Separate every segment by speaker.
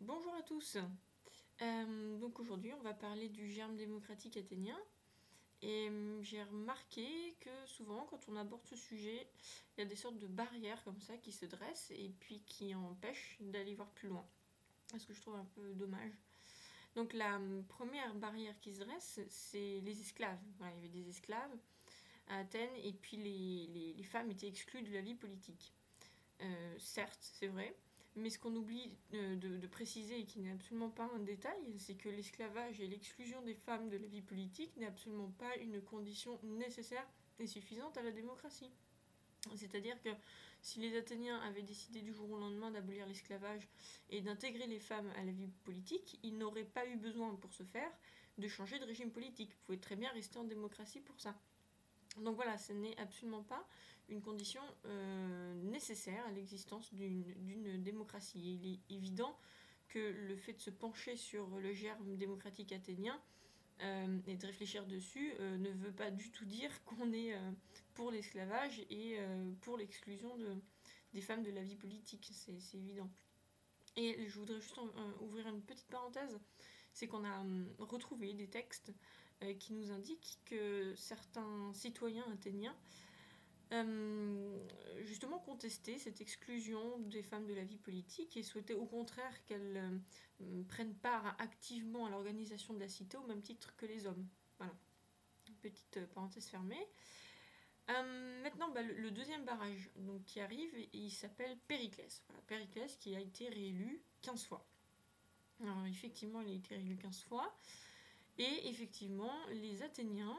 Speaker 1: Bonjour à tous. Donc aujourd'hui, on va parler du germe démocratique athénien. Et j'ai remarqué que souvent, quand on aborde ce sujet, il y a des sortes de barrières comme ça qui se dressent et puis qui empêchent d'aller voir plus loin. Ce que je trouve un peu dommage. Donc la première barrière qui se dresse, c'est les esclaves. Voilà, il y avait des esclaves à Athènes et puis les femmes étaient exclues de la vie politique. Certes, c'est vrai, mais ce qu'on oublie de préciser et qui n'est absolument pas un détail, c'est que l'esclavage et l'exclusion des femmes de la vie politique n'est absolument pas une condition nécessaire et suffisante à la démocratie. C'est-à-dire que si les Athéniens avaient décidé du jour au lendemain d'abolir l'esclavage et d'intégrer les femmes à la vie politique, ils n'auraient pas eu besoin pour ce faire de changer de régime politique. Ils pouvaient très bien rester en démocratie pour ça. Donc voilà, ce n'est absolument pas une condition nécessaire à l'existence d'une démocratie. Et il est évident que le fait de se pencher sur le germe démocratique athénien et de réfléchir dessus ne veut pas du tout dire qu'on est pour l'esclavage et pour l'exclusion des femmes de la vie politique. C'est évident. Et je voudrais juste ouvrir une petite parenthèse, c'est qu'on a retrouvé des textes qui nous indiquent que certains citoyens athéniens justement contestaient cette exclusion des femmes de la vie politique et souhaitaient au contraire qu'elles prennent part activement à l'organisation de la cité au même titre que les hommes. Voilà, petite parenthèse fermée. Maintenant, le deuxième barrage donc, qui arrive, il s'appelle Périclès. Voilà, Périclès qui a été réélu 15 fois. Alors effectivement, il a été réélu 15 fois. Et effectivement, les Athéniens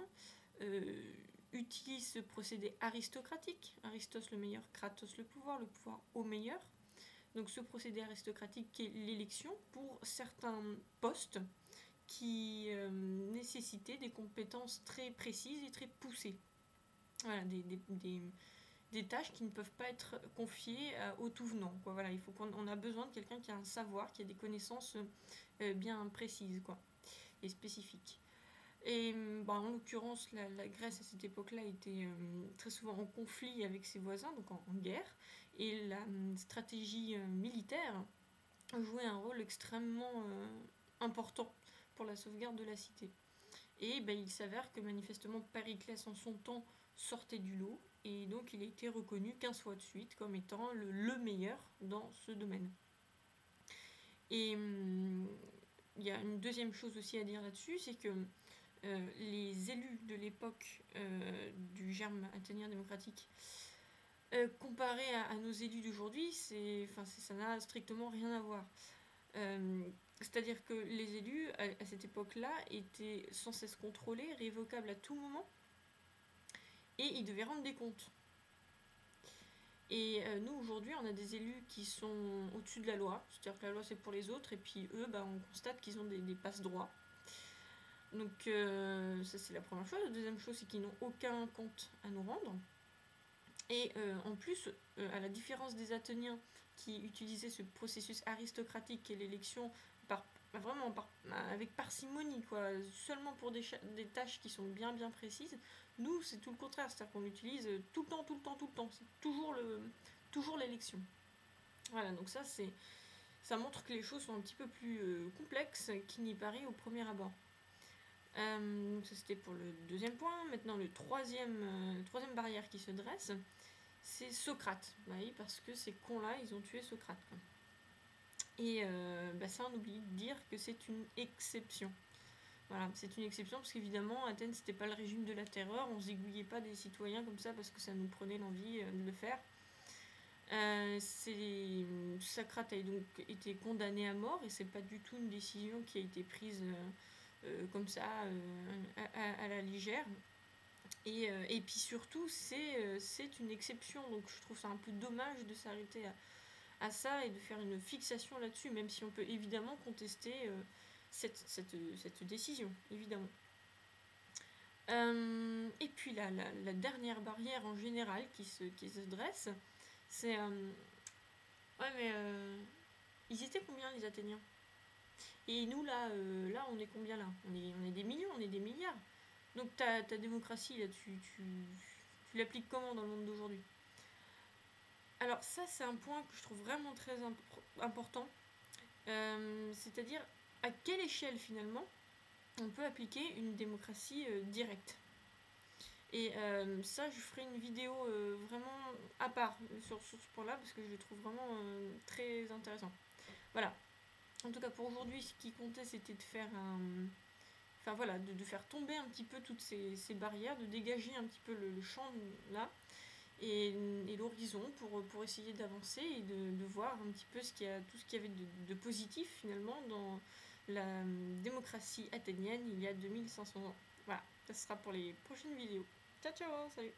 Speaker 1: utilisent ce procédé aristocratique. Aristos le meilleur, Kratos le pouvoir au meilleur. Donc ce procédé aristocratique qui est l'élection pour certains postes qui nécessitaient des compétences très précises et très poussées. Voilà, des tâches qui ne peuvent pas être confiées au tout venant. Quoi. Voilà, il faut qu'on a besoin de quelqu'un qui a un savoir, qui a des connaissances bien précises quoi, et spécifiques. Et en l'occurrence, la Grèce à cette époque-là était très souvent en conflit avec ses voisins, donc en guerre, et la stratégie militaire jouait un rôle extrêmement important pour la sauvegarde de la cité. Et il s'avère que manifestement Périclès en son temps sortait du lot, et donc il a été reconnu 15 fois de suite comme étant le meilleur dans ce domaine. Et il y a une deuxième chose aussi à dire là-dessus, c'est que les élus de l'époque du germe athénien démocratique comparé à nos élus d'aujourd'hui, ça n'a strictement rien à voir. C'est-à-dire que les élus, à cette époque-là, étaient sans cesse contrôlés, révocables à tout moment, et ils devaient rendre des comptes. Et nous, aujourd'hui, on a des élus qui sont au-dessus de la loi, c'est-à-dire que la loi, c'est pour les autres, et puis eux, on constate qu'ils ont des passe-droits. Donc ça, c'est la première chose. La deuxième chose, c'est qu'ils n'ont aucun compte à nous rendre. Et en plus, à la différence des Athéniens qui utilisaient ce processus aristocratique qu'est l'élection avec parcimonie, quoi, seulement pour des tâches qui sont bien bien précises, nous c'est tout le contraire, c'est-à-dire qu'on l'utilise tout le temps, tout le temps, tout le temps, c'est toujours l'élection. Voilà, donc ça montre que les choses sont un petit peu plus complexes qu'il n'y paraît au premier abord. Donc ça c'était pour le deuxième point. Maintenant le troisième barrière qui se dresse, c'est Socrate. Oui, parce que ces cons-là, ils ont tué Socrate. Quoi. Et ça, on oublie de dire que c'est une exception. Voilà, c'est une exception parce qu'évidemment, Athènes, c'était pas le régime de la terreur. On zigouillait pas des citoyens comme ça parce que ça nous prenait l'envie de le faire. Socrate a donc été condamné à mort et c'est pas du tout une décision qui a été prise comme ça à la légère. Et puis surtout, c'est une exception, donc je trouve ça un peu dommage de s'arrêter à ça et de faire une fixation là-dessus, même si on peut évidemment contester cette décision, évidemment. Et puis la dernière barrière en général qui se dresse, c'est... ouais mais ils étaient combien les Athéniens? Et nous là, on est combien là on est des millions, on est des milliards. Donc ta démocratie, là, tu l'appliques comment dans le monde d'aujourd'hui? Alors ça, c'est un point que je trouve vraiment très important. C'est-à-dire à quelle échelle finalement on peut appliquer une démocratie directe. Et ça, je ferai une vidéo vraiment à part sur ce point-là parce que je le trouve vraiment très intéressant. Voilà. En tout cas, pour aujourd'hui, ce qui comptait, c'était de faire un. Enfin voilà, de faire tomber un petit peu toutes ces barrières, de dégager un petit peu le champ là et l'horizon pour essayer d'avancer et de voir un petit peu tout ce qu'il y avait de positif finalement dans la démocratie athénienne il y a 2500 ans. Voilà, ça sera pour les prochaines vidéos. Ciao ciao, salut.